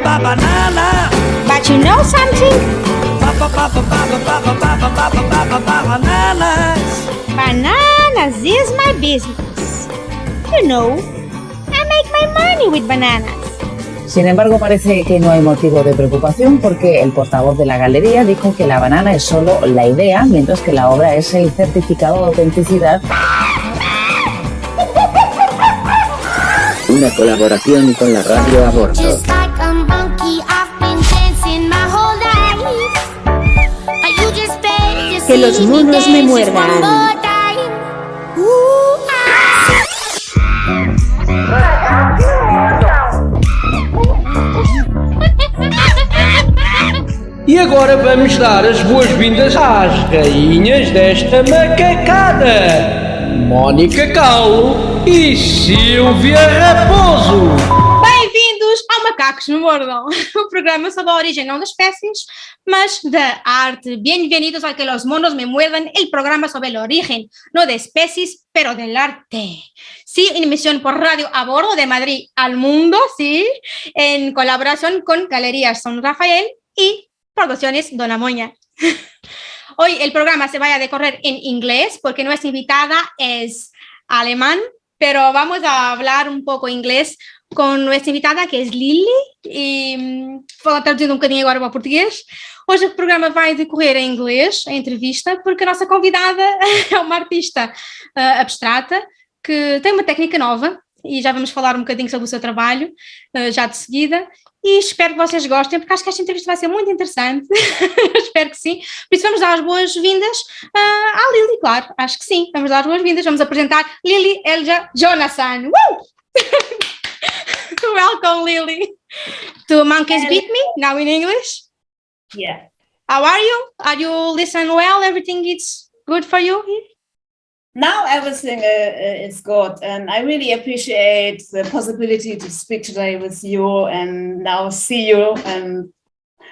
banana. But you know something? Bananas. Bananas is my business. You know, I make my money with bananas. Sin embargo, parece que no hay motivo de preocupación porque el portavoz de la galería dijo que la banana es solo la idea, mientras que la obra es el certificado de autenticidad. Una colaboración con la radio a Bordo. Que los monos me muerdan. E agora vamos dar as boas-vindas às rainhas desta macacada, Mónica Kahlo e Sílvia Raposo. Bem-vindos ao Macacos Me Mordam, o programa sobre a origem não das espécies, mas da arte. Bienvenidos a que Los Monos Me Muerdan, el programa sobre el origen, no de especies, pero del arte. Sí, en emisión por radio a Bordo de Madrid al mundo, sí, en colaboración con Galerias São Rafael y Producciones Dona Moña. Hoy el programa se va a decorrer en inglés porque nuestra invitada es alemán, pero vamos a hablar un poco inglés con nuestra invitada que es Lilly e vou traduzir um bocadinho agora para o português. Hoje o programa vai decorrer em inglês, a entrevista, porque a nossa convidada é uma artista abstrata que tem uma técnica nova e já vamos falar um bocadinho sobre o seu trabalho já de seguida. E espero que vocês gostem, porque acho que esta entrevista vai ser muito interessante. Espero que sim. Por isso vamos dar as boas-vindas à Lilly, claro. Acho que sim. Vamos dar as boas-vindas. Vamos apresentar Lilly Helja Jonasson. Welcome, Lilly. To Monkeys Beat Me, now in English. Yeah. How are you? Are you listening well? Everything is good for you here? Now everything is good, and I really appreciate the possibility to speak today with you and now see you, and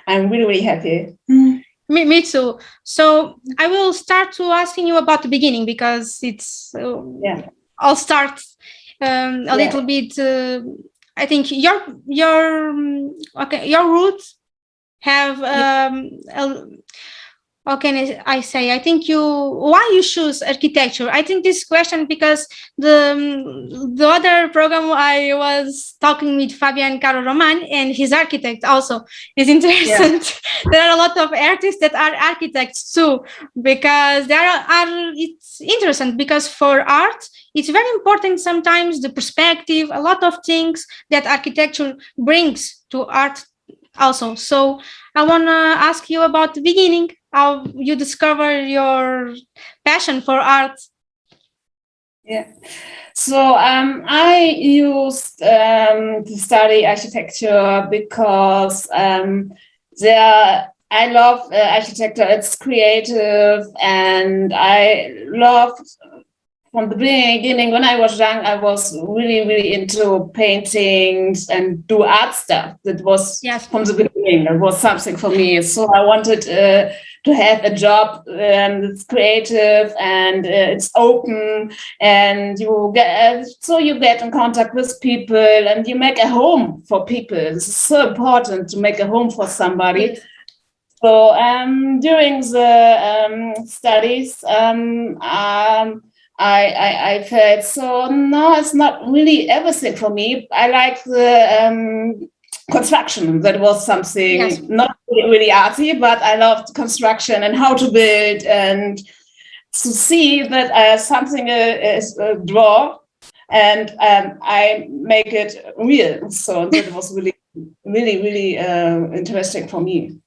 I'm really, really happy. Me too. So I will start to asking you about the beginning because it's I'll start a little bit. I think your roots have how can I say? I think why you choose architecture? I think this question because the other program I was talking with Fabian Caro Roman and his architect also is interesting. Yeah. There are a lot of artists that are architects too, because it's interesting because for art it's very important sometimes the perspective, a lot of things that architecture brings to art also. So I want to ask you about the beginning, how you discover your passion for art. Yeah. So I used to study architecture because I love architecture. It's creative, and I loved from the beginning. When I was young, I was really, really into paintings and do art stuff. That was from the beginning. It was something for me. So I wanted to have a job that's creative and it's open, and you get in contact with people and you make a home for people. It's so important to make a home for somebody. So during the studies, I felt so no, it's not really everything for me. I like the construction. That was something not really arty, but I loved construction and how to build and to see that something is draw and I make it real. So that was really, really, really interesting for me.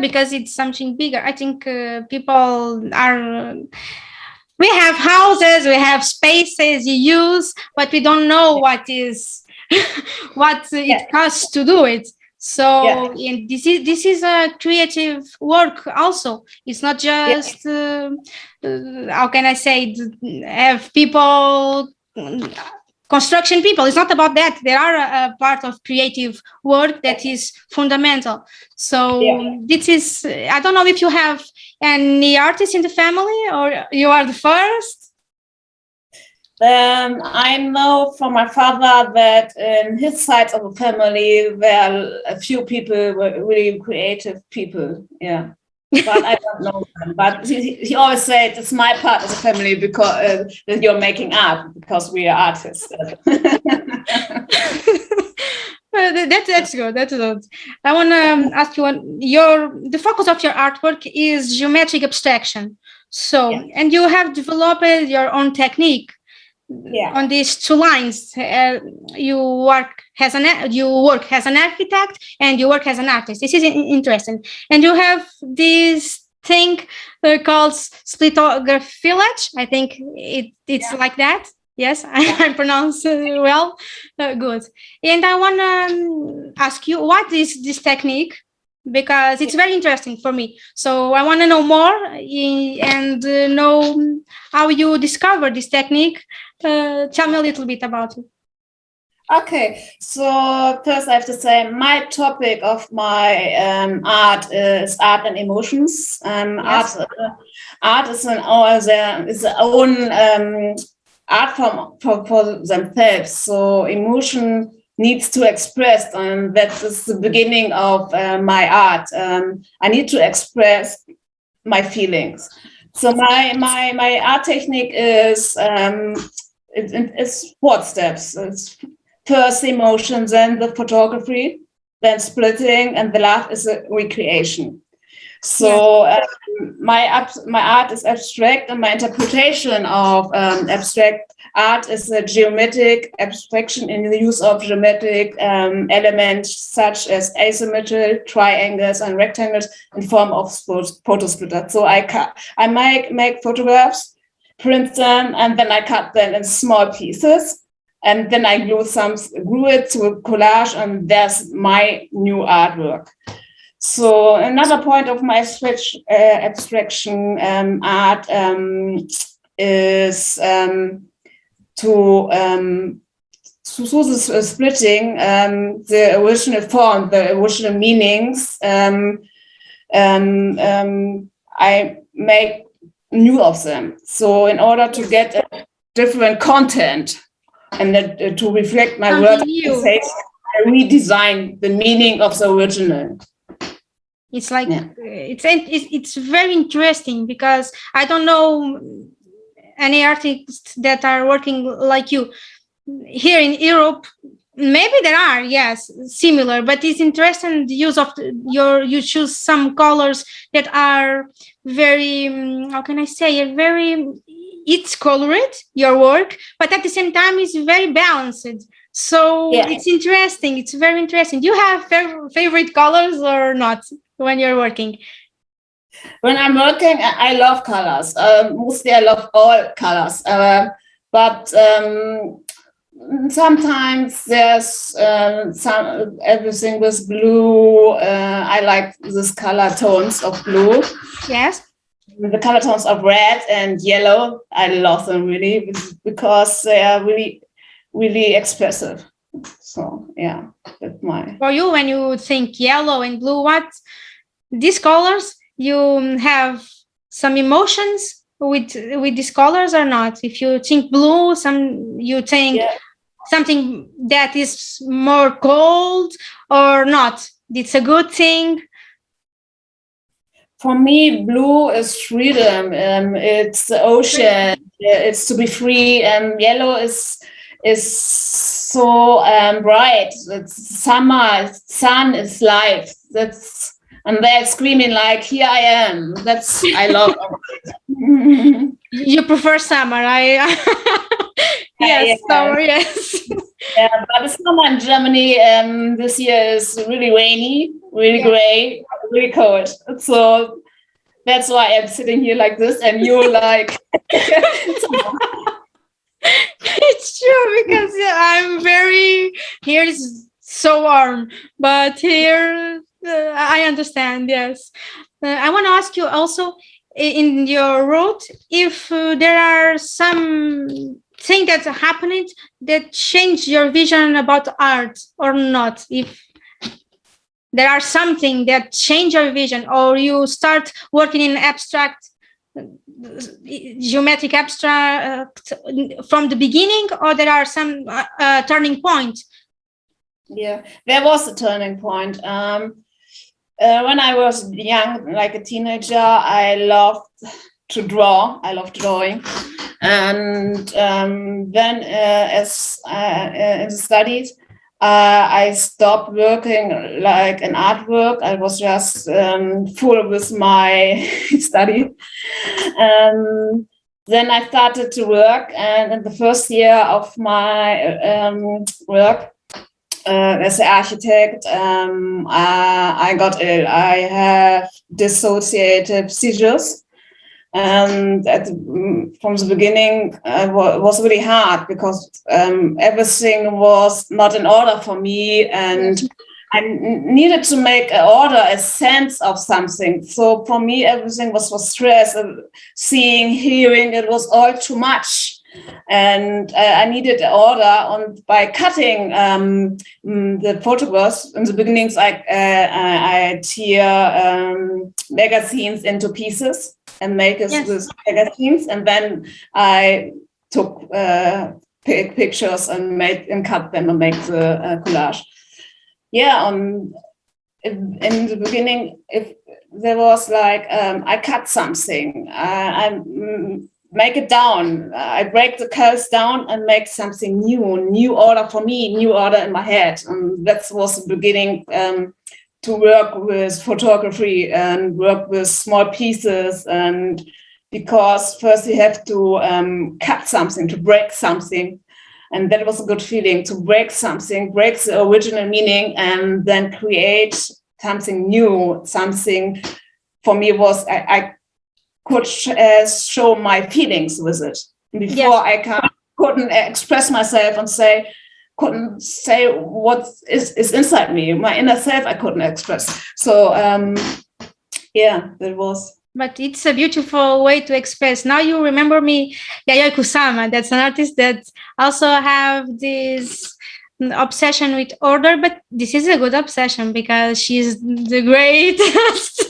Because it's something bigger. I think people are. We have houses, we have spaces you use, but we don't know what it costs to do it. So this is a creative work also. It's not just how can I say, have people, construction people. It's not about that. There are a part of creative work that is fundamental. So this is, I don't know if you have any artists in the family or you are the first. I know from my father that in his side of the family, there are a few people were really creative people. Yeah, but I don't know them. But he always said it's my part of the family because that you're making art because we are artists. That's good. That's good. I want to ask you, the focus of your artwork is geometric abstraction. So, and you have developed your own technique on these two lines. You work as an architect and you work as an artist. This is interesting. And you have this thing called Splittografielage. I think it's like that. Yes, I pronounce well. Good. And I want to ask you, what is this technique? Because it's very interesting for me. So I want to know more and know how you discovered this technique. Tell me a little bit about it. Okay, so first I have to say my topic of my art is art and emotions. Art is its own art form for themselves. So emotion needs to express, and that is the beginning of my art. I need to express my feelings. So my art technique is it's 4 steps. It's first emotions, then the photography, then splitting, and the last is a recreation. So my art is abstract, and my interpretation of abstract art is a geometric abstraction in the use of geometric elements such as asymmetry, triangles, and rectangles in form of photo splitters. So I make photographs, print them, and then I cut them in small pieces, and then I glue it to a collage, and there's my new artwork. So another point of my abstraction art is to splitting the original form, the original meanings. I make new of them. So in order to get a different content and to reflect my work, I redesign the meaning of the original. It's like it's very interesting because I don't know any artists that are working like you here in Europe. Maybe there are, yes, similar, but it's interesting the use of you choose some colors that are very, how can I say it, it's colored, your work, but at the same time it's very balanced. So it's interesting. It's very interesting. Do you have favorite colors or not when you're working? When I'm working, I love colors. Mostly I love all colors. But sometimes there's everything with blue. I like this color tones of blue. Yes. The color tones of red and yellow. I love them really because they are really, really expressive. So that's my. For you, when you think yellow and blue, what these colors? You have some emotions with these colors or not? If you think blue, you think something that is more cold or not? It's a good thing. For me, blue is freedom. It's the ocean. It's to be free. And yellow is so bright. It's summer. Sun is life. And they're screaming like, "Here I am." I love it. You prefer summer, yes, summer, yes. Yeah, but the summer in Germany this year is really rainy, really gray, really cold. So that's why I'm sitting here like this, and you're like. It's true because here is so warm, but here. I understand, yes. I want to ask you also, in your route, if there are some things that happened that changed your vision about art or not. If there are something that changed your vision, or you start working in abstract geometric abstract from the beginning, or there are some turning points? Yeah, there was a turning point. When I was young, like a teenager, I loved to draw. I loved drawing. And then as in the studies, I stopped working like an artwork. I was just full with my study. Then I started to work, and in the first year of my work as an architect, I got ill. I have dissociative seizures. And from the beginning, it was really hard because everything was not in order for me, and I needed to make an order, a sense of something. So for me, everything was for stress. Seeing, hearing, it was all too much. And I needed an order. And by cutting the photographs in the beginnings, I tear magazines into pieces and make it with magazines, and then I took pictures and cut them and make the collage. Yeah, in the beginning, if there was like I cut something, I make it down, I break the curves down and make something new order for me, new order in my head, and that was the beginning. To work with photography and work with small pieces, and because first you have to cut something, to break something, and that was a good feeling, to break something, break the original meaning, and then create something new. Something for me was I could show my feelings with it. Before I couldn't express myself and couldn't say what is inside me, my inner self. I couldn't express. So that was. But it's a beautiful way to express. Now you remember me, Yayoi Kusama. That's an artist that also have this obsession with order, but this is a good obsession because she's the greatest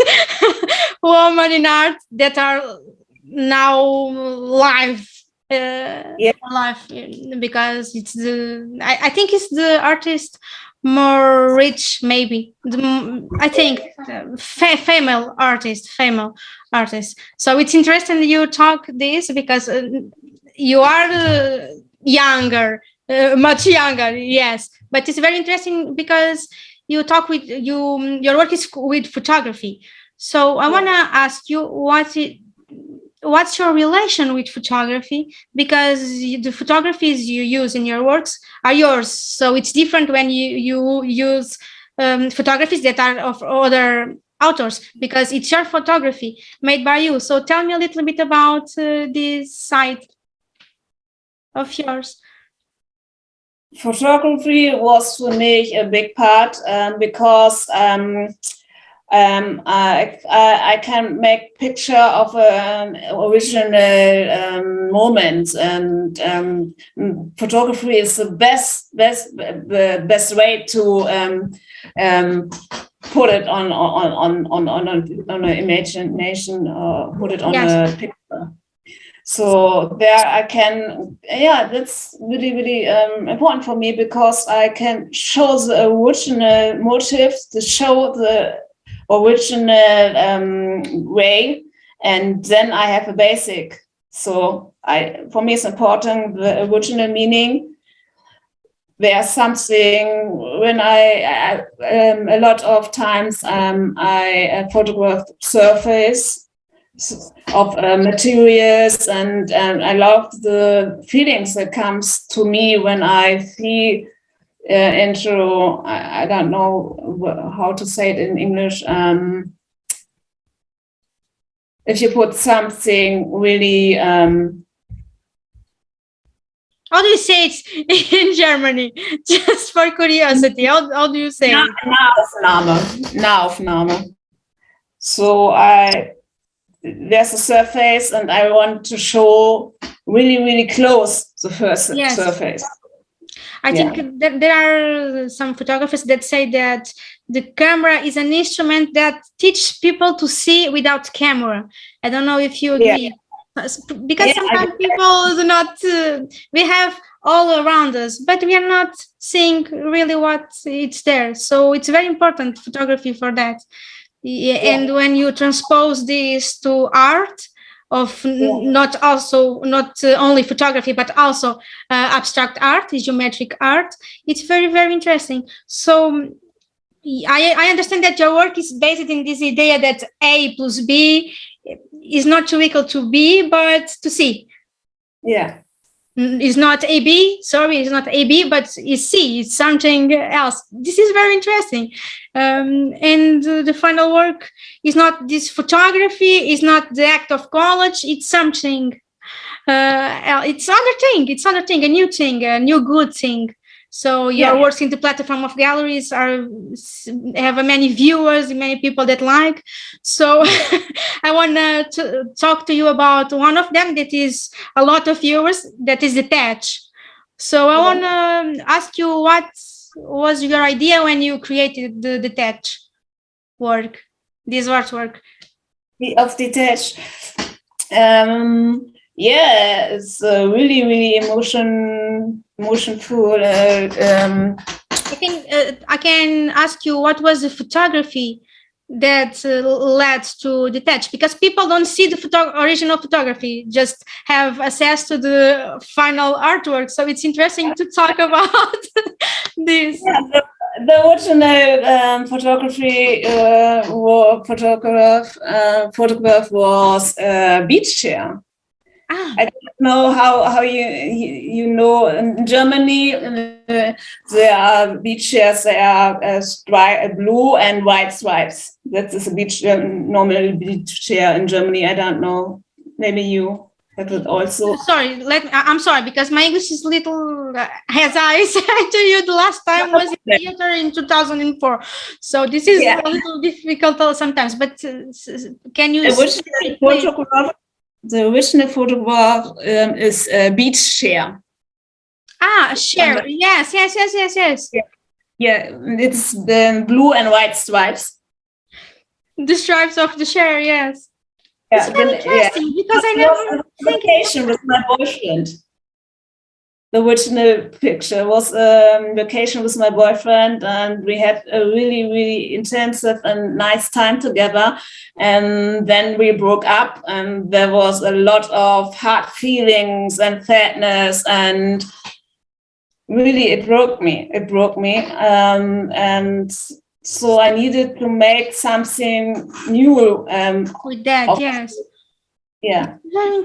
woman in art that are now live. Life, because it's I think it's the artist more rich, maybe I think female artist. So it's interesting you talk this because you are younger, much younger, yes, but it's very interesting because you talk with your work is with photography. So I want to ask you what's your relation with photography? Because the photographies you use in your works are yours. So it's different when you use photographies that are of other authors, because it's your photography made by you. So tell me a little bit about this side of yours. Photography was for me a big part because I can make picture of an original moment, and photography is the best way to put it on an imagination, or put it on a picture. So there I can, that's really important for me, because I can show the original motives, to show the original way, and then I have a basic. So for me it's important the original meaning. There's something when I a lot of times I photograph surface of materials, and I love the feelings that comes to me when I see into, I don't know how to say it in English, if you put something really how do you say it in Germany? Just for curiosity, how do you say it? Nahaufnahme. So there's a surface, and I want to show really close the first surface. I think that there are some photographers that say that the camera is an instrument that teaches people to see without camera. I don't know if you agree. Because sometimes people do not, we have all around us, but we are not seeing really what it's there. So it's very important, photography, for that. And when you transpose this to art, of not only photography, but also abstract art, geometric art, it's very, very interesting. So I understand that your work is based in this idea that A plus B is not to equal to B, but to C. Yeah. It's not AB, sorry, it's not AB, but it's C, it's something else. This is very interesting. And the final work is not this photography, it's not the act of collage, it's something, it's other thing, a new thing, a new good thing. So your works in the platform of galleries have many viewers, many people that like. So I want to talk to you about one of them that is a lot of viewers, that is Detach. So I want to ask you, what was your idea when you created the Detach work, this artwork? Of Detach. It's really, really emotionful. I can ask you, what was the photography that led to Detach? Because people don't see the original photography, just have access to the final artwork. So it's interesting to talk about this. Yeah, the original photograph was a beach chair. I don't know how you know, in Germany there are beach chairs. There are blue and white stripes. That is a normal beach chair in Germany. I don't know. Maybe you have it also. Sorry, I'm sorry, because my English is little. As I said to you, the last time was in theater in 2004. So this is a little difficult sometimes. But can you? The original photograph is a beach chair. A chair. Yes. Yeah, it's the blue and white stripes. The stripes of the chair, yes. Yeah, it's very interesting because I never vacation with my boyfriend. The original picture was a vacation with my boyfriend, and we had a really, really intensive and nice time together. And then we broke up, and there was a lot of hard feelings and sadness, and really it broke me. And so I needed to make something new with that. Yes. Yeah, very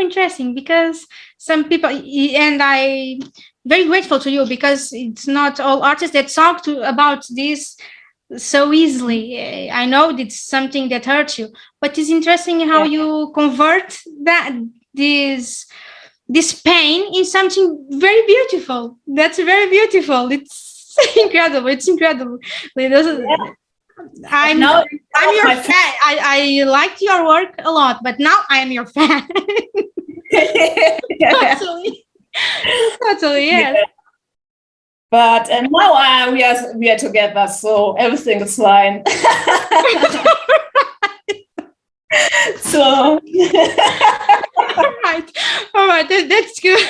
interesting, because some people, and I very grateful to you, because it's not all artists that talk about this so easily. I know it's something that hurts you, but it's interesting how you convert this pain in something very beautiful. That's very beautiful. It's incredible. I'm your fan. I liked your work a lot, but now I am your fan. Totally, yes. Yeah. But now we are together, so everything is fine. So all right, that's good.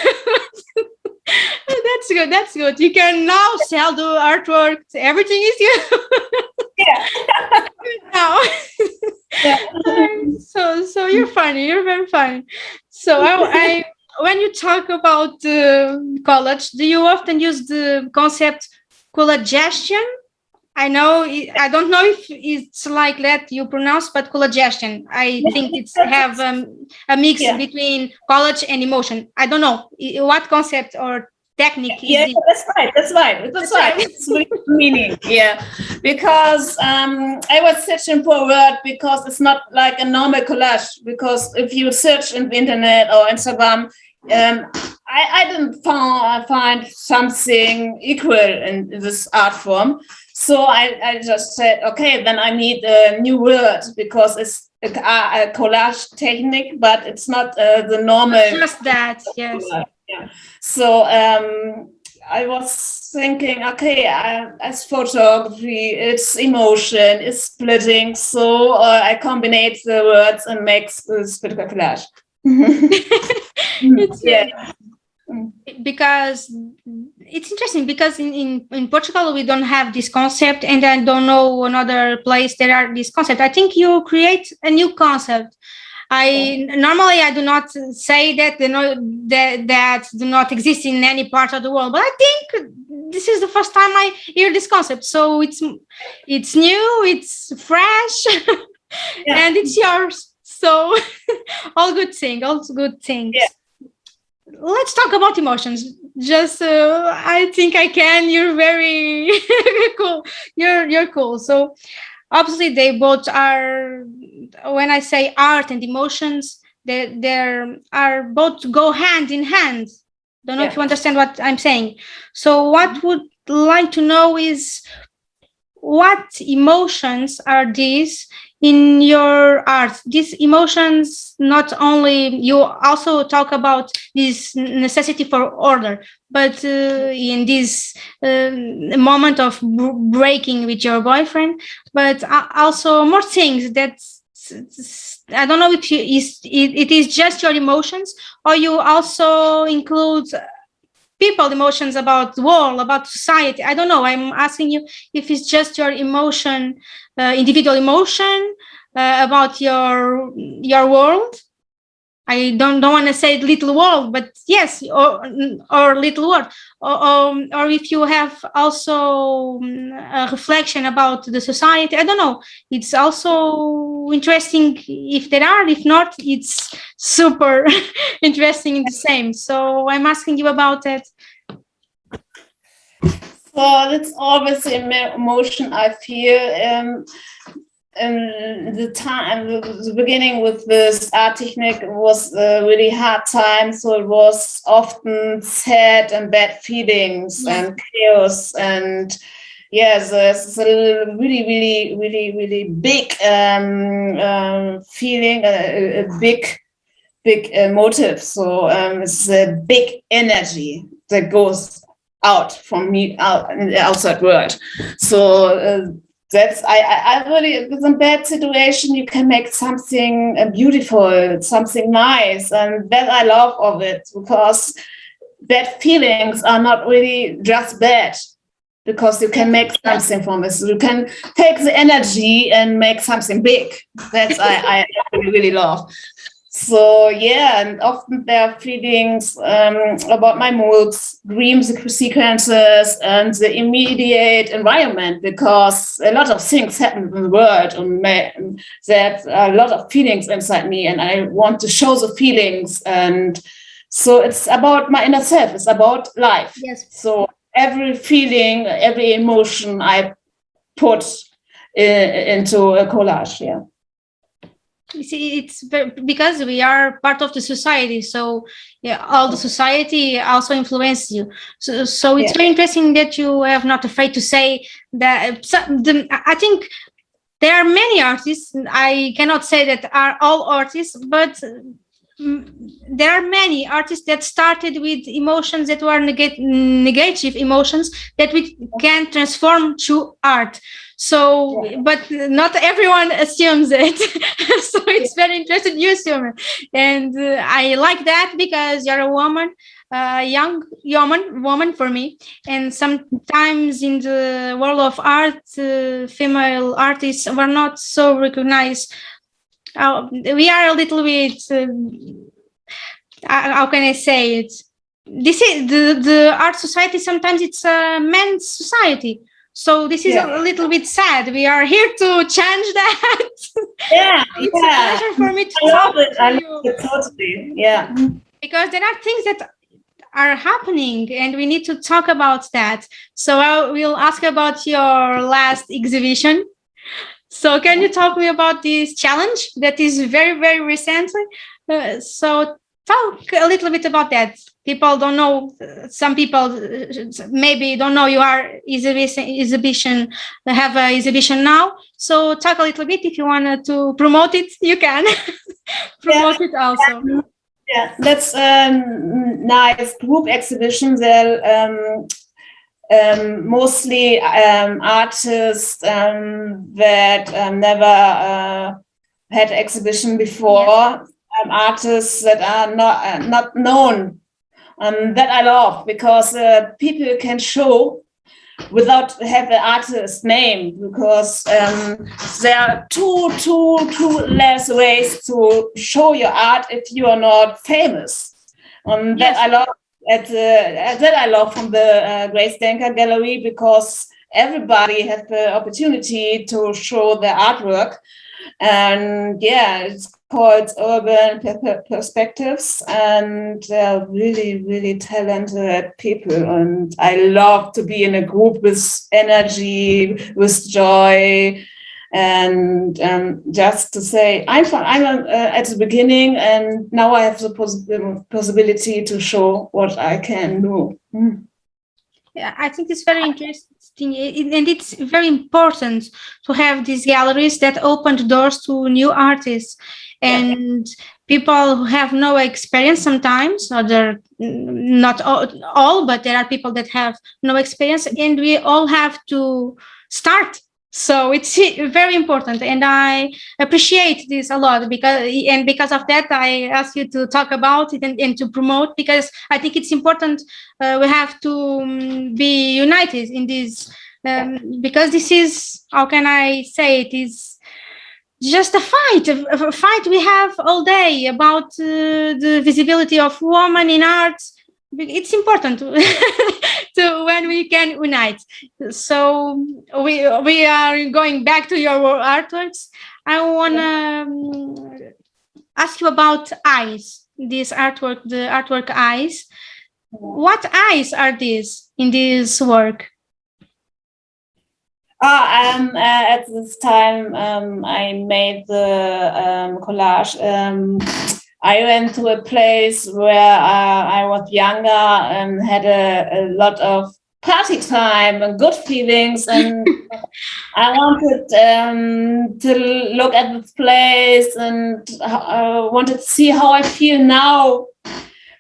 That's good. You can now sell the artwork. Everything is good. Yeah. Now. So you're funny. You're very funny. So I when you talk about collage, do you often use the concept collagestion? I don't know if it's like that you pronounce, but collagestion. I think it's have a mix between collage and emotion. I don't know what concept or technique is it? That's right. It's really meaning, because I was searching for a word, because it's not like a normal collage, because if you search in the internet or Instagram, I didn't find something equal in this art form. So I just said, okay, then I need a new word, because it's a collage technique, but it's not the normal. Just that, yes. Yeah. So I was thinking, okay, as photography, it's emotion, it's splitting, so I combine the words and make Splittografielage. Because it's interesting, because in Portugal we don't have this concept, and I don't know another place there are this concept. I think you create a new concept. Normally I do not say that that do not exist in any part of the world, but I think this is the first time I hear this concept. So it's new, it's fresh, and it's yours. So all good things. Yeah. Let's talk about emotions. Just I think I can. You're very cool. You're cool. So obviously they both are. When I say art and emotions, they are both go hand in hand. Don't know if you understand what I'm saying. So what would like to know is, what emotions are these in your art? These emotions, not only, you also talk about this necessity for order, but in this moment of breaking with your boyfriend, but also more things that I don't know if it is just your emotions, or you also include people emotions about the world, about society. I don't know. I'm asking you if it's just your emotion, individual emotion about your world. I don't want to say little world, but yes, or little world, or if you have also a reflection about the society. I don't know. It's also interesting if there are. If not, it's super interesting in the same. So I'm asking you about that. So that's always the emotion I feel. The beginning with this art technique was a really hard time, so it was often sad and bad feelings and chaos, and there's a really big feeling, a big motive. So it's a big energy that goes out from me, out in the outside world. So that's I really, with a bad situation, you can make something beautiful, something nice, and that I love of it, because bad feelings are not really just bad, because you can make something from it. So you can take the energy and make something big. That's I really love. So and often there are feelings about my moods, dream sequences, and the immediate environment, because a lot of things happen in the world, and there are a lot of feelings inside me, and I want to show the feelings. And so it's about my inner self. It's about life. Yes. So every feeling, every emotion I put into a collage. Yeah. You see, it's because we are part of the society, so all the society also influences you. So it's very interesting that you have not afraid to say that. I think there are many artists. I cannot say that are all artists, but there are many artists that started with emotions that were negative emotions that we can transform to art. So, but not everyone assumes it. So it's very interesting you assume it. And I like that, because you're a woman, young woman for me. And sometimes in the world of art, female artists were not so recognized. We are a little bit, how can I say it? This is the art society. Sometimes it's a men's society. So this is a little bit sad. We are here to change that. It's a pleasure for me to talk to you. I love it totally. Yeah. Because there are things that are happening, and we need to talk about that. So I will ask about your last exhibition. So can you talk to me about this challenge that is very, very recently? So talk a little bit about that. People don't know. Some people maybe don't know you are exhibition. Have an exhibition now. So talk a little bit. If you want to promote it, you can promote it also. Yeah, that's nice group exhibitions. They're mostly artists that never had exhibition before. Artists that are not known. That I love because people can show without have an artist name, because there are two less ways to show your art if you are not famous. That I love that I love from the Grace Denker Gallery, because everybody has the opportunity to show their artwork. And yeah, it's called Urban Perspectives, and they're really, really talented people. And I love to be in a group with energy, with joy, and just to say, I'm at the beginning, and now I have the possibility to show what I can do. Yeah, I think it's very interesting, and it's very important to have these galleries that open doors to new artists and people who have no experience sometimes, or they're not all, but there are people that have no experience, and we all have to start. So it's very important, and I appreciate this a lot, because of that I ask you to talk about it and to promote, because I think it's important. We have to be united in this, because this is, how can I say it, is just a fight we have all day about the visibility of women in art. It's important to when we can unite. So we are going back to your artworks. I want to ask you about eyes. This artwork, the artwork eyes. What eyes are these in this work? At this time, I made the collage. I went to a place where I was younger and had a lot of party time and good feelings, and I wanted to look at this place, and wanted to see how I feel now,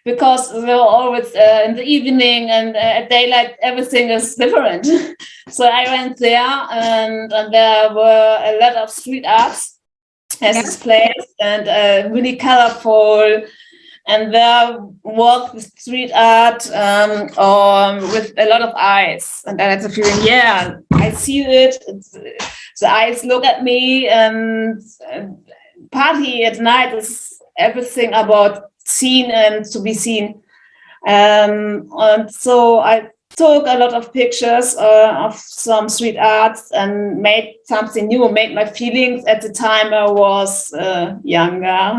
because we're always in the evening, and at daylight everything is different. So I went there, and there were a lot of street arts as this place, and really colorful, and there was the street art with a lot of eyes, and I had the feeling, yeah, I see it. The eyes look at me, and party at night is everything about seen and to be seen. And so I took a lot of pictures of some street arts and made something new, made my feelings. At the time I was younger,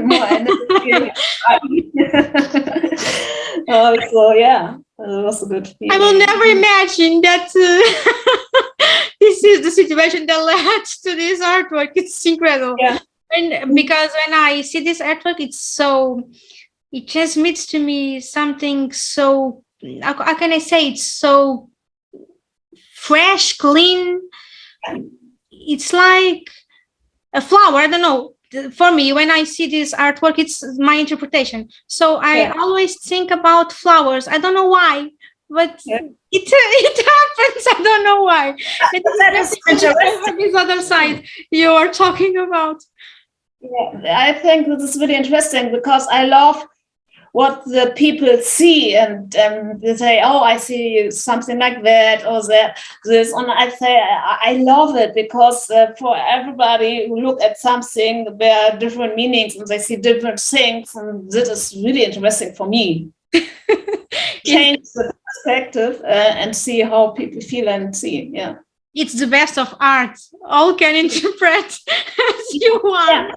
more energy. So yeah, it was a good feeling. I will never imagine that this is the situation that led to this artwork. It's incredible. Yeah. And because when I see this artwork, it transmits to me something so, how can I say, it's so fresh, clean. It's like a flower. I don't know. For me, when I see this artwork, it's my interpretation. So I always think about flowers. I don't know why, but it happens. I don't know why. It's this other side you are talking about. Yeah, I think this is really interesting, because I love what the people see, and they say, oh, I see something like that or that, this, and I say I love it, because for everybody who look at something, there are different meanings and they see different things, and this is really interesting for me. Change the perspective and see how people feel and see. Yeah, it's the best of art. All can interpret as you want.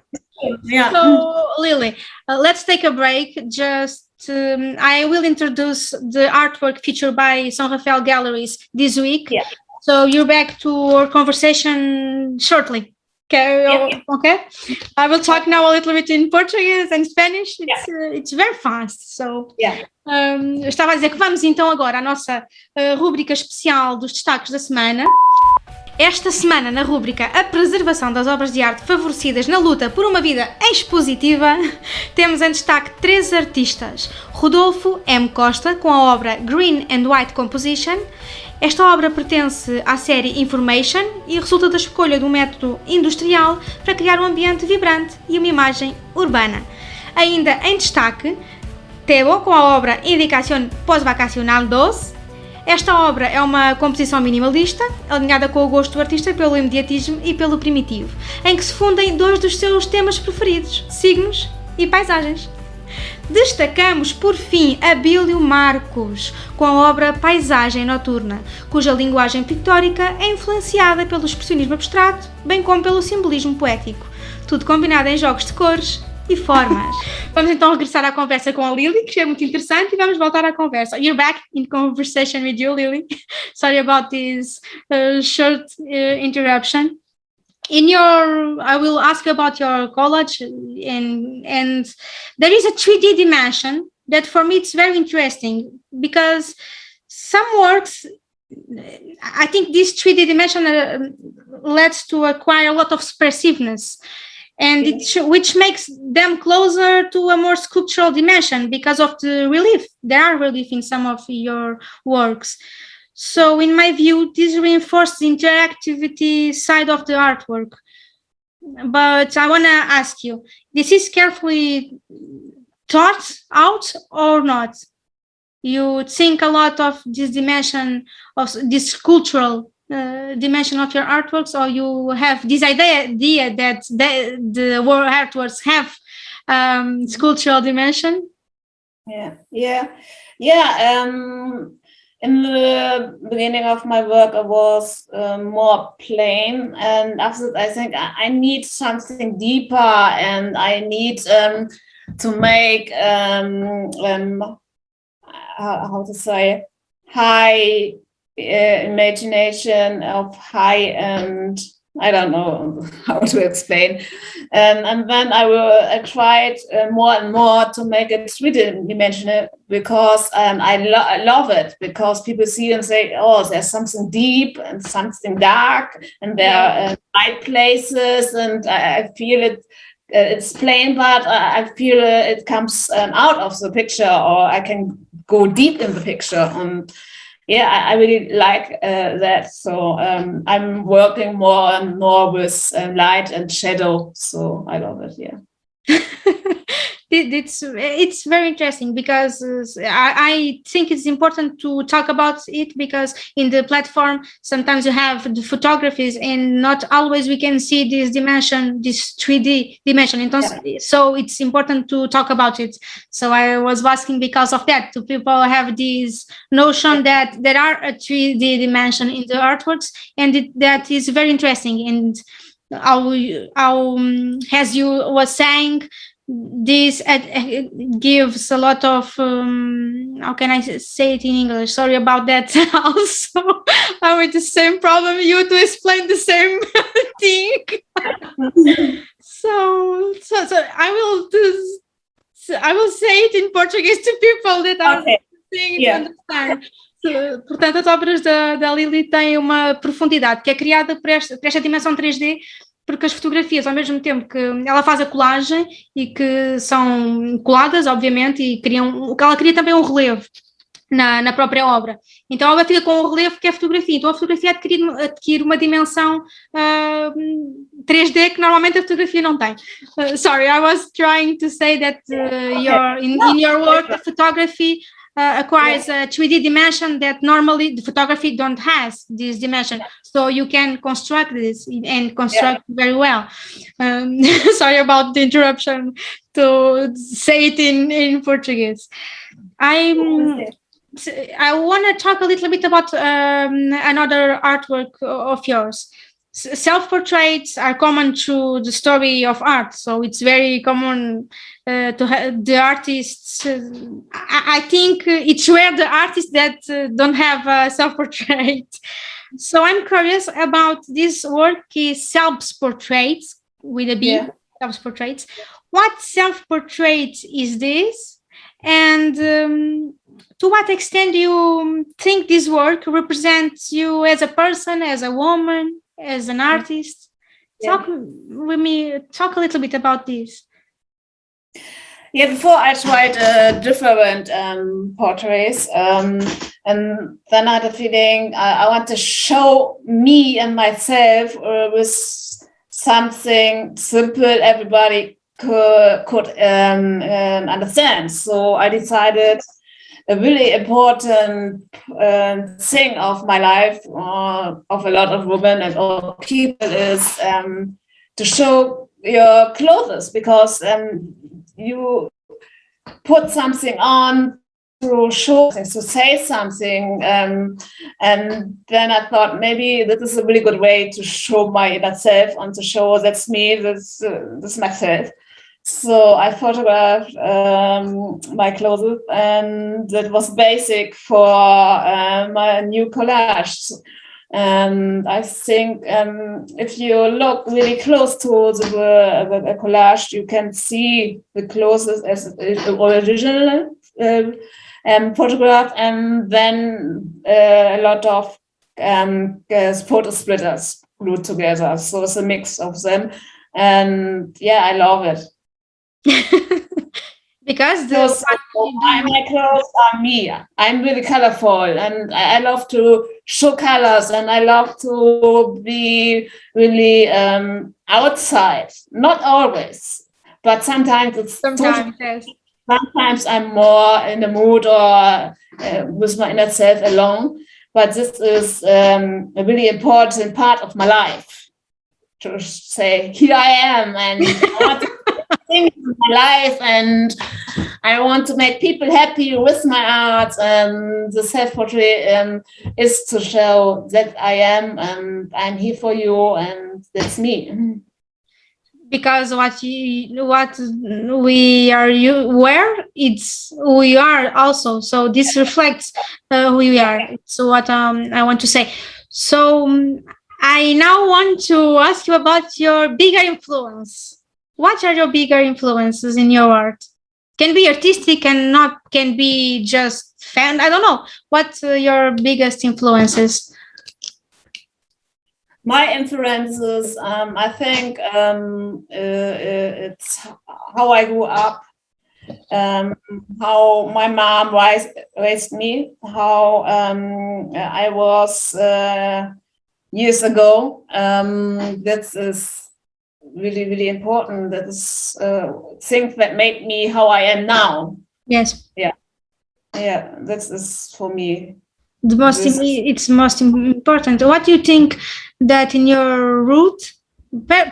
Yeah. So, Lilly, let's take a break. I will introduce the artwork featured by São Rafael Galleries this week. Yeah. So you're back to our conversation shortly. Okay. I will talk now a little bit in Portuguese and Spanish. It's very fast. So, eu estava a dizer que vamos então agora à nossa rúbrica especial dos destaques da semana. Esta semana, na rúbrica A Preservação das Obras de Arte Favorecidas na Luta por uma Vida Expositiva, temos em destaque 3 artistas. Rodolfo M. Costa, com a obra Green and White Composition. Esta obra pertence à série Information e resulta da escolha de um método industrial para criar um ambiente vibrante e uma imagem urbana. Ainda em destaque, Tebo, com a obra Indicación Pós-Vacacional 2. Esta obra é uma composição minimalista, alinhada com o gosto do artista pelo imediatismo e pelo primitivo, em que se fundem 2 dos seus temas preferidos, signos e paisagens. Destacamos, por fim, Abílio Marcos, com a obra Paisagem Noturna, cuja linguagem pictórica é influenciada pelo expressionismo abstrato, bem como pelo simbolismo poético, tudo combinado em jogos de cores e formas. Vamos então regressar à conversa com a Lilly, que é muito interessante, e vamos voltar à conversa. You're back in conversation with you, Lilly. Sorry about this short interruption. I will ask about your collage, and there is a 3D dimension that for me it's very interesting, because some works, I think this 3D dimension lets to acquire a lot of expressiveness, and which makes them closer to a more sculptural dimension because of the relief. There are relief in some of your works. So in my view, this reinforces the interactivity side of the artwork. But I want to ask you, this is carefully thought out or not? You think a lot of this dimension, of this cultural dimension of your artworks, or you have this idea that the artworks have cultural dimension? In the beginning of my work, I was more plain, and after that, I think I need something deeper, and I need to make how to say, high imagination of high, and I don't know how to explain. And then I tried more and more to make it three-dimensional, because I love it, because people see and say, oh, there's something deep and something dark, and there are light places, and I feel it. It's plain, but I feel it comes out of the picture, or I can go deep in the picture. And I really like that. So I'm working more and more with light and shadow. So I love it. It's very interesting, because I think it's important to talk about it, because in the platform sometimes you have the photographies and not always we can see this dimension, this 3D dimension. So it's important to talk about it. So I was asking because of that. Do people have this notion that there are a 3D dimension in the artworks, and that is very interesting. And as you were saying, this gives a lot of how can I say it in English? Sorry about that. Also, I'm with the same problem. You to explain the same thing. so I will say it in Portuguese to people that are saying to understand. Portanto, as obras da Lilly têm uma profundidade que é criada por esta dimensão 3D, porque as fotografias, ao mesmo tempo que ela faz a colagem e que são coladas, obviamente, e ela cria também um relevo na própria obra. Então a obra fica com o relevo que é a fotografia. Então a fotografia adquire uma dimensão 3D que normalmente a fotografia não tem. Sorry, I was trying to say that in your work, the photography acquires a 3D dimension that normally the photography don't has this dimension. So you can construct this and construct very well. Sorry about the interruption to say it in Portuguese. I want to talk a little bit about another artwork of yours. Self-portraits are common to the story of art, so it's very common to have the artists. I think it's rare the artists that don't have a self-portrait. So I'm curious about this work is self-portraits with a B, Yeah. self-portraits. What self-portrait is this? And to what extent do you think this work represents you as a person, as a woman, as an artist? Yeah. Talk with me, talk a little bit about this. Yeah, before I tried different portraits, and then I had a feeling I want to show me and myself with something simple everybody could understand. So I decided a really important thing of my life, of a lot of women and all people, is to show your clothes, because you put something on to show, to say something, and then I thought maybe this is a really good way to show my inner self and to show that's me, this myself. So I photographed my clothes, and that was basic for my new collage. And I think if you look really close to the collage, you can see the clothes as the original photograph, and then a lot of photo splitters glued together. So it's a mix of them, and yeah, I love it. Because my clothes are me. I'm really colorful, and I love to show colors, and I love to be really outside. Not always, but sometimes it's sometimes, yes. Sometimes I'm more in the mood or with my inner self alone. But this is a really important part of my life, to say, here I am, and I want to things in my life, and I want to make people happy with my art. And the self-portrait is to show that I am, and I'm here for you, and that's me. Because what we are where it's who we are also. So this reflects who we are. So what I want to say. So I now want to ask you about your bigger influence. What are your bigger influences in your art? Can be artistic and not can be just fan. I don't know. What's your biggest influences? My influences, I think it's how I grew up, how my mom raised me, how I was years ago. That is really, really important. That is things that made me how I am now. Yes. Yeah, that is for me. It's most important. What do you think that in your root,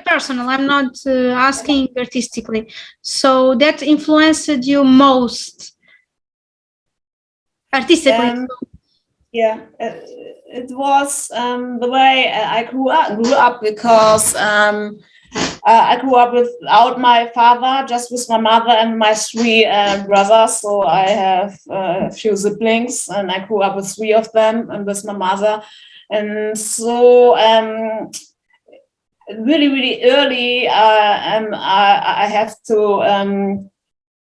personal, I'm not asking artistically, so that influenced you most artistically? It was the way I grew up because I grew up without my father, just with my mother and my three brothers. So I have a few siblings, and I grew up with three of them and with my mother. And so really, really early, I have to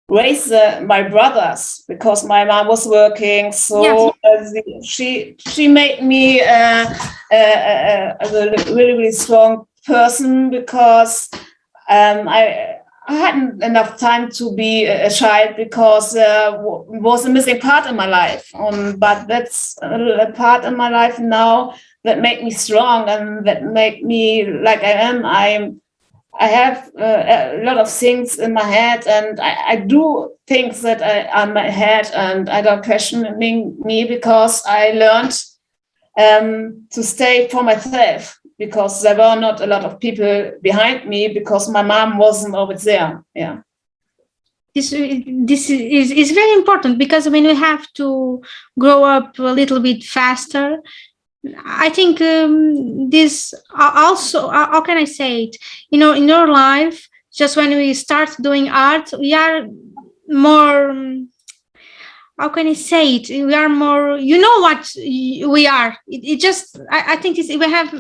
raise my brothers because my mom was working. So she made me a really, really strong person, because I hadn't enough time to be a child, because it was a missing part in my life. But that's a part in my life now that make me strong and that make me like I am. I have a lot of things in my head, and I do things that are in my head, and I don't question me, because I learned to stay for myself, because there were not a lot of people behind me, because my mom wasn't always there. Yeah. This is very important, because when we have to grow up a little bit faster, I think this also, how can I say it? You know, in your life, just when we start doing art, we are more, how can I say it? We are more, you know what we are. It just, I think we have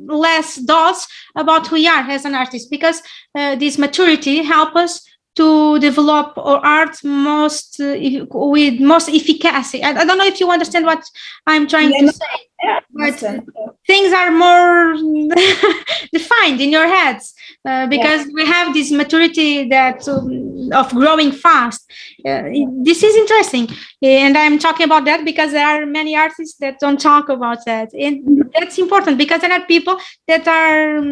less thoughts about who we are as an artist, because this maturity help us to develop our art with most efficacy. I don't know if you understand what I'm trying to say, but things are more defined in your heads because we have this maturity that of growing fast. This is interesting, and I'm talking about that because there are many artists that don't talk about that, and that's important because there are people that are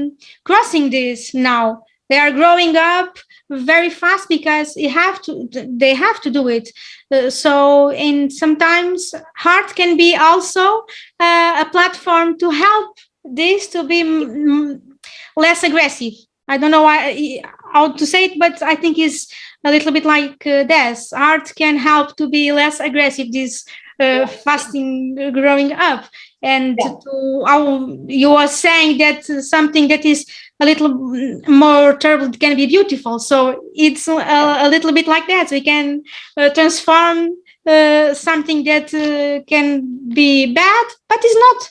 crossing this now. They are growing up very fast because they have to do it. And sometimes art can be also a platform to help this to be less aggressive. I don't know how to say it, but I think it's a little bit like this. Art can help to be less aggressive, this fasting growing up. And how you were saying that something that is a little more turbulent can be beautiful. So it's a little bit like that. We can transform something that can be bad, but is not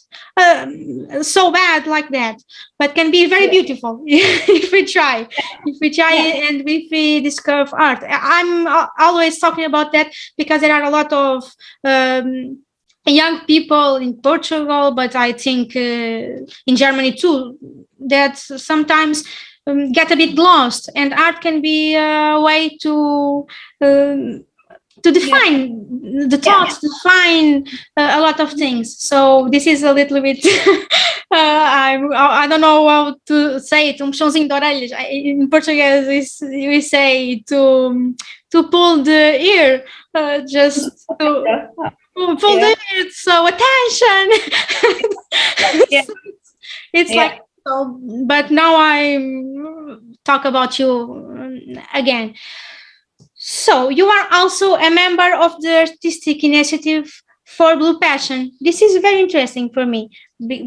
so bad like that, but can be very beautiful if we try. And if we discover art. I'm always talking about that because there are a lot of young people in Portugal, but I think in Germany too, that sometimes get a bit lost, and art can be a way to define the thoughts, define a lot of things. So this is a little bit, I don't know how to say it, chãozinho de orelhas. In Portuguese we say to pull the ear, just to pull the ear, so attention. It's like, so, but now I talk about you again. So you are also a member of the artistic initiative for Blue Passion. This is very interesting for me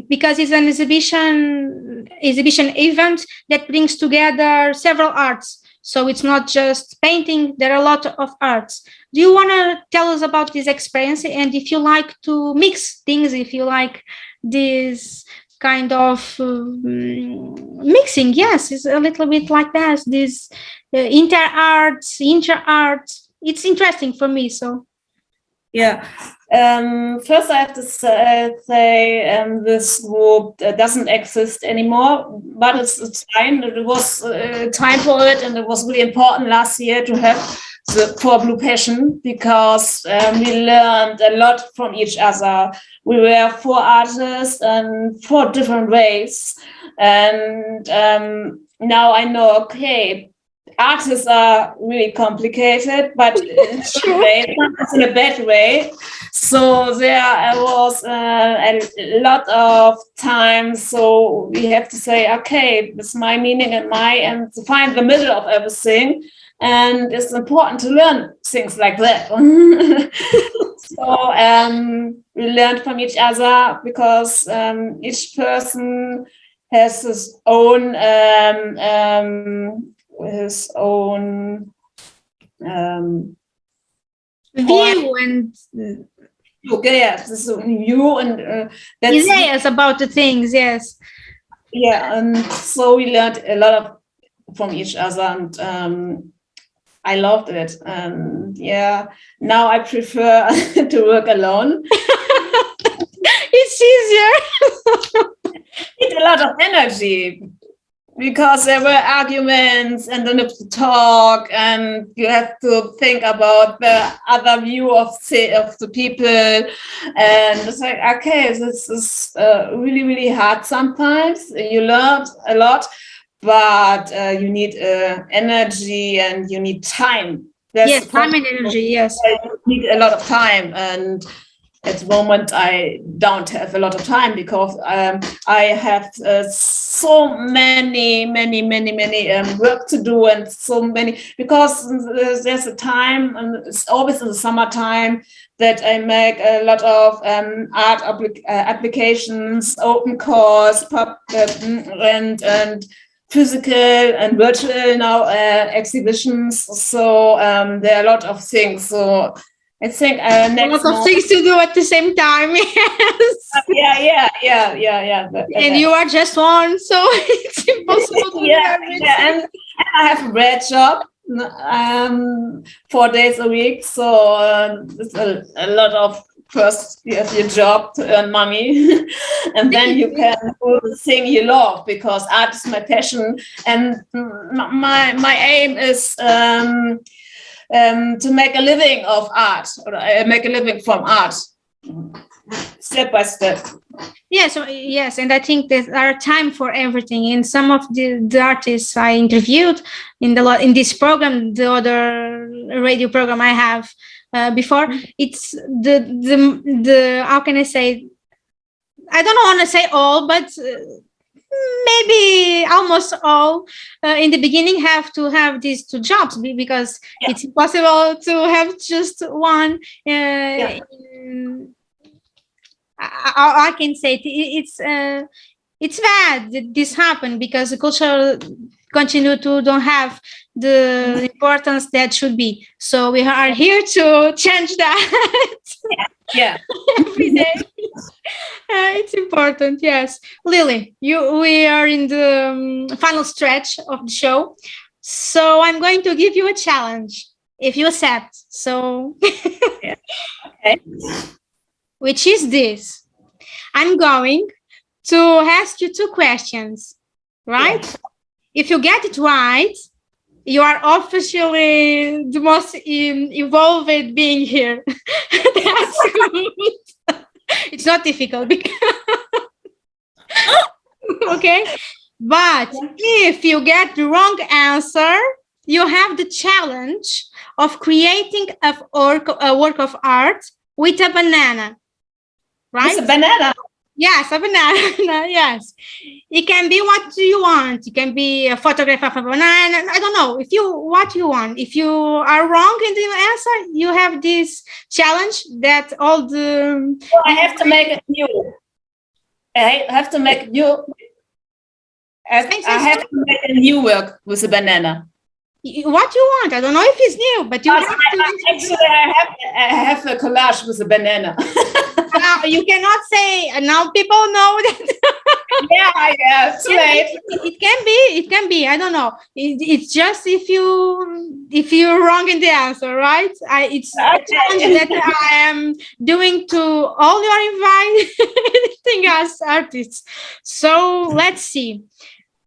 because it's an exhibition event that brings together several arts. So it's not just painting, there are a lot of arts. Do you want to tell us about this experience, and if you like to mix things, if you like this kind of mixing? Yes, it's a little bit like that, this inter-art. It's interesting for me. So first I have to say this group doesn't exist anymore, but it's fine. It was time for it, and it was really important last year to have for Blue Passion, because we learned a lot from each other. We were 4 artists and 4 different ways, and now I know, okay, artists are really complicated, but in a bad way. So there was a lot of time. So we have to say, okay, this is my meaning and to find the middle of everything. And it's important to learn things like that. So we learned from each other because each person has his own view and this view and that's ideas about the things. Yes. Yeah, and so we learned a lot from each other, and I loved it. And now I prefer to work alone. It's easier. Need a lot of energy, because there were arguments, and then you have to talk, and you have to think about the other view of the people, and it's like, okay, this is really, really hard sometimes. You learn a lot, but you need energy, and you need time. Yes, time and energy, yes. You need a lot of time, and at the moment I don't have a lot of time, because I have so many work to do, and so many, because there's a time, and it's always in the summertime, that I make a lot of art applications, open course, and physical and virtual now exhibitions. So there are a lot of things. So I think A next lot of things to do at the same time. Yes. Yeah. And you are just one, so it's impossible to do everything. And I have a great job, 4 days a week, so it's a lot of. First, you have your job to earn money, and then you can do the thing you love, because art is my passion, and my aim is to make a living of art, or make a living from art, step by step. Yes, and I think there are time for everything. And some of the artists I interviewed in this program, the other radio program I have before, it's the how can I say? I don't want to say all, but maybe almost all in the beginning have to have these two jobs, because it's impossible to have just one. I can say it's bad that this happened, because the culture continue to don't have the importance that should be. So we are here to change that. Yeah. Every day. It's important. Yes, Lily, we are in the final stretch of the show, so I'm going to give you a challenge if you accept. So, Okay. Which is this: I'm going to ask you 2 questions, right? Yeah. If you get it right, you are officially the most involved being here. That's good. It's not difficult. Okay? But if you get the wrong answer, you have the challenge of creating a work of art with a banana. Right? It's a banana. Yes, a banana. Yes. It can be what you want. It can be a photograph of a banana. I don't know. What you want. If you are wrong in the answer, you have this challenge that all the... So I have to make it new. I have to make new. I have to make a new work with a banana. What you want. I don't know if it's new, but you have to... Actually, I have a collage with a banana. Now, you cannot say, now people know that. Yeah, too late. It can be. I don't know. It's just if you're wrong in the answer, right? It's a challenge that I am doing to all your inviting us artists. So let's see.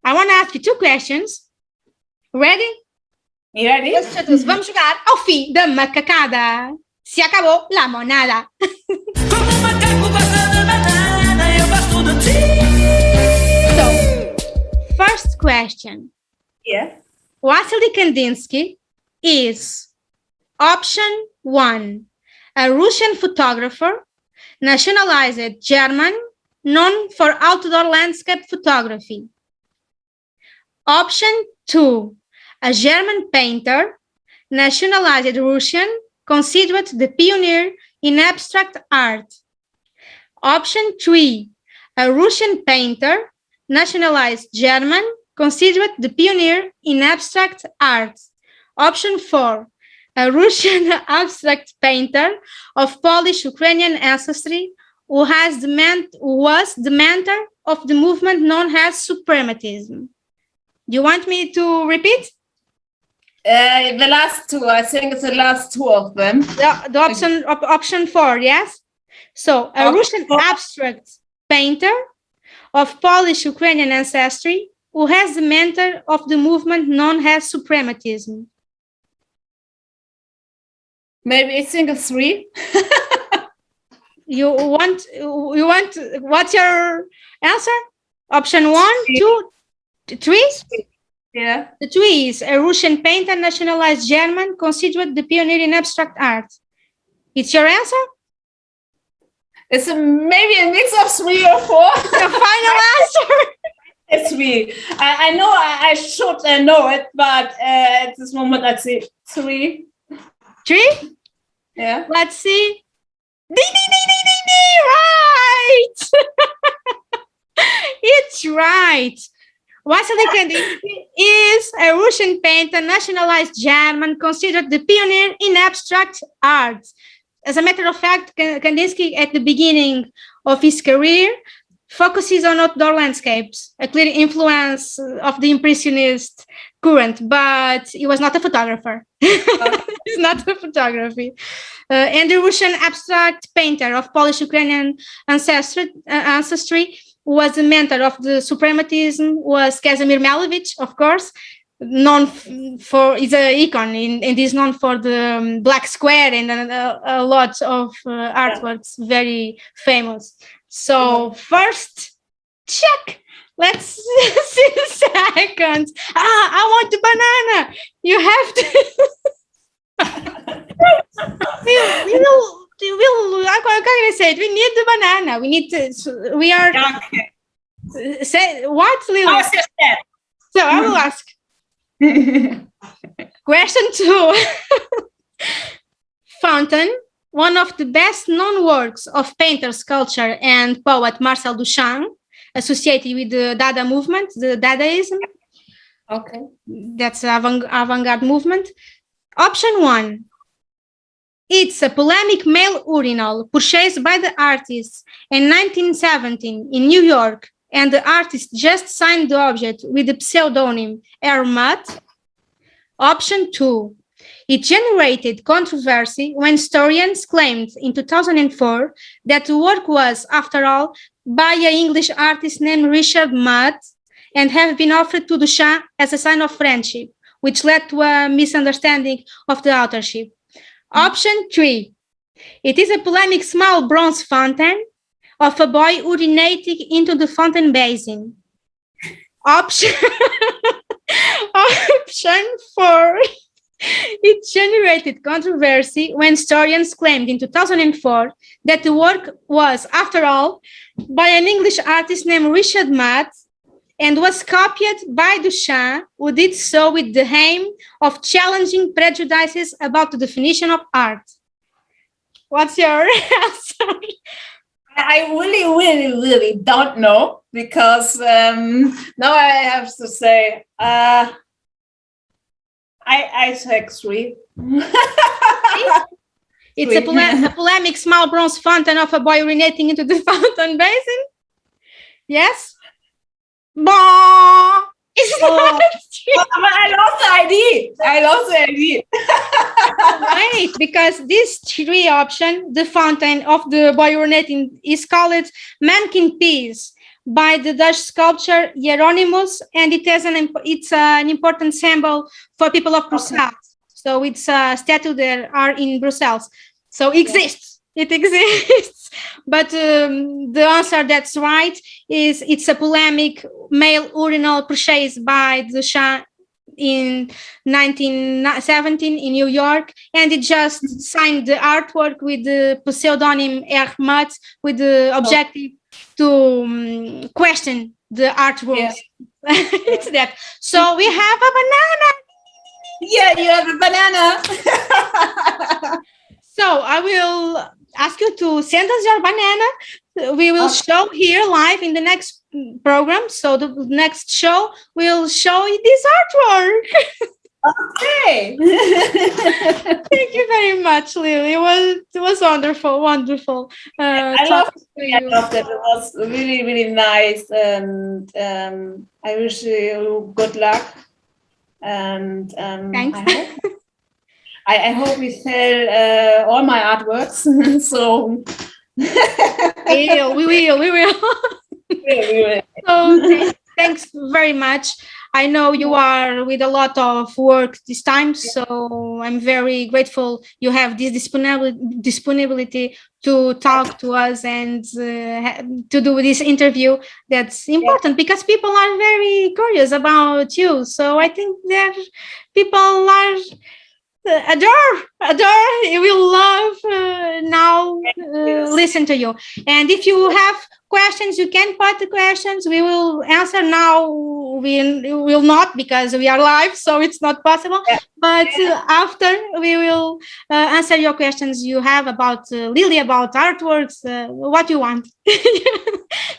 I want to ask you 2 questions. Ready? You ready? Vamos jogar ao fim da macacada. Se acabou la monada. Como macaco gosta da banana, eu gosto do ti. So, first question. Yeah. Wassily Kandinsky is option 1, a Russian photographer, nationalized German, known for outdoor landscape photography. Option 2, a German painter, nationalized Russian, considered the pioneer in abstract art. Option 3, a Russian painter, nationalized German, considered the pioneer in abstract art. Option 4, a Russian abstract painter of Polish-Ukrainian ancestry who was the mentor of the movement known as suprematism. Do you want me to repeat? The last 2, I think it's the last 2 of them. The option 4, yes? So, a Russian abstract painter of Polish-Ukrainian ancestry who has the mentor of the movement known as suprematism. Maybe I think it's 3. You want, what's your answer? Option 1, 2, 3? Yeah. The 3 is a Russian painter, nationalized German, considered the pioneer in abstract art. It's your answer? It's maybe a mix of 3 or 4. The final answer? It's 3. I know I should know it, but at this moment I'd say 3. 3? Yeah. Let's see. Ding, ding, ding, ding, ding, ding. Right! It's right. Wassily Kandinsky is a Russian painter, nationalized German, considered the pioneer in abstract art. As a matter of fact, Kandinsky, at the beginning of his career, focuses on outdoor landscapes, a clear influence of the Impressionist current, but he was not a photographer. He's not a photography. And the Russian abstract painter of Polish Ukrainian ancestry was a mentor of the suprematism, was Kazimir Malevich, of course, known for, is an icon and is known for the Black Square and a lot of artworks, very famous. So first, check. Let's see the second. I want the banana. You have to. How can I say it? We need the banana. We need to. We are. Okay. Say what, Lily? So I will ask. Question 2. Fountain, one of the best known works of painter, sculptor, and poet Marcel Duchamp, associated with the Dada movement, the Dadaism. Okay. That's avant-garde movement. Option 1. It's a polemic male urinal purchased by the artist in 1917 in New York, and the artist just signed the object with the pseudonym Hermat. Option 2. It generated controversy when historians claimed in 2004 that the work was, after all, by an English artist named Richard Mudd and have been offered to Duchamp as a sign of friendship, which led to a misunderstanding of the authorship. Option 3. It is a polemic small bronze fountain of a boy urinating into the fountain basin. Option 4. It generated controversy when historians claimed in 2004 that the work was, after all, by an English artist named Richard Mudd and was copied by Duchamp, who did so with the aim of challenging prejudices about the definition of art. What's your answer? I really don't know, because now I have to say I take 3. It's a polemic small bronze fountain of a boy urinating into the fountain basin. Yes? Bah! It's not I lost the idea. Right, because this 3 option, the fountain of the boy urinating, is called Mannequin Piece by the Dutch sculptor Hieronymus, and it's an important symbol for people of Brussels. Okay. So it's a statue that are in Brussels. So it exists. But the answer that's right is it's a polemic male urinal purchased by Duchamp in 1917 in New York, and it just signed the artwork with the pseudonym Hermat with the objective to question the artwork. Yeah. It's that. So we have a banana. Yeah, you have a banana. So I will ask you to send us your banana. We will show here live in the next program. So the next show will show you this artwork. Okay. Thank you very much, Lily. It was wonderful. I loved it. It was really, really nice, and I wish you good luck. And thanks. I hope we sell all my artworks. So we will. So thanks very much. I know you are with a lot of work this time, so I'm very grateful you have this disponibility to talk to us and to do this interview. That's important because people are very curious about you. So I think that people are adore. You will love now listen to you. And if you have questions, you can put the questions. We will answer now. We will not because we are live, so it's not possible. But after, we will answer your questions you have about Lily, about artworks, what you want.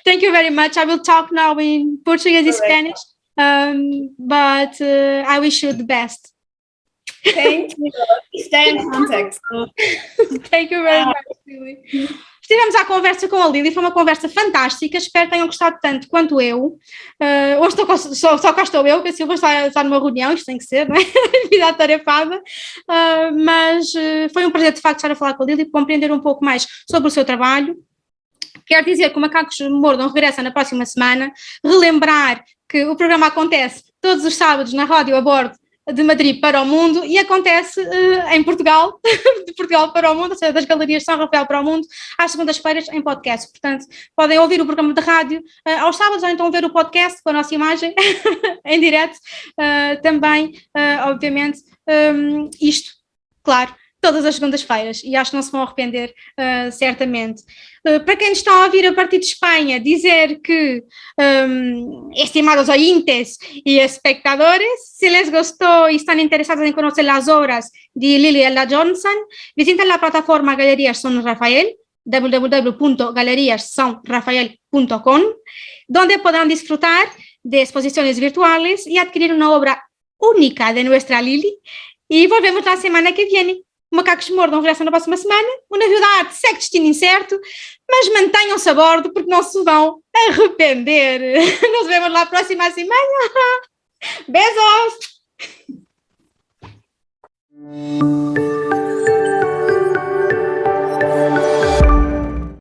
Thank you very much. I will talk now in Portuguese and Spanish, but I wish you the best. Thank you. Stay in contact. Thank you very much, Lilly. Estivemos à conversa com a Lilly, foi uma conversa fantástica, espero que tenham gostado tanto quanto eu. Hoje só cá estou eu, que a Sílvia está numa reunião, isto tem que ser, não é? Vida atarefada, mas foi um prazer de facto estar a falar com a Lilly, compreender um pouco mais sobre o seu trabalho. Quero dizer que o Macacos Me Mordam regressa na próxima semana, relembrar que o programa acontece todos os sábados na rádio a Bordo, de Madrid para o mundo, e acontece em Portugal, de Portugal para o mundo, ou seja, das Galerias São Rafael para o mundo, às segundas-feiras em podcast. Portanto, podem ouvir o programa de rádio aos sábados, ou então ver o podcast com a nossa imagem em direto, também, obviamente, isto, claro, todas as segundas-feiras, e acho que não se vão arrepender, certamente. Para quem está a ouvir a partir de Espanha, dizer que, estimados oyentes y espectadores, si les gustó y están interesados en conocer las obras de Lilly Helja Jonasson, visiten la plataforma Galerias São Rafael, www.galeriassaorafael.com, donde podrán disfrutar de exposiciones virtuales y adquirir una obra única de nuestra Lilly. Y volvemos la semana que viene. Macacos Me Mordam regressa na próxima semana. O navio da arte segue destino incerto, mas mantenham-se a bordo porque não se vão arrepender. Nos vemos lá próxima semana. Beijos!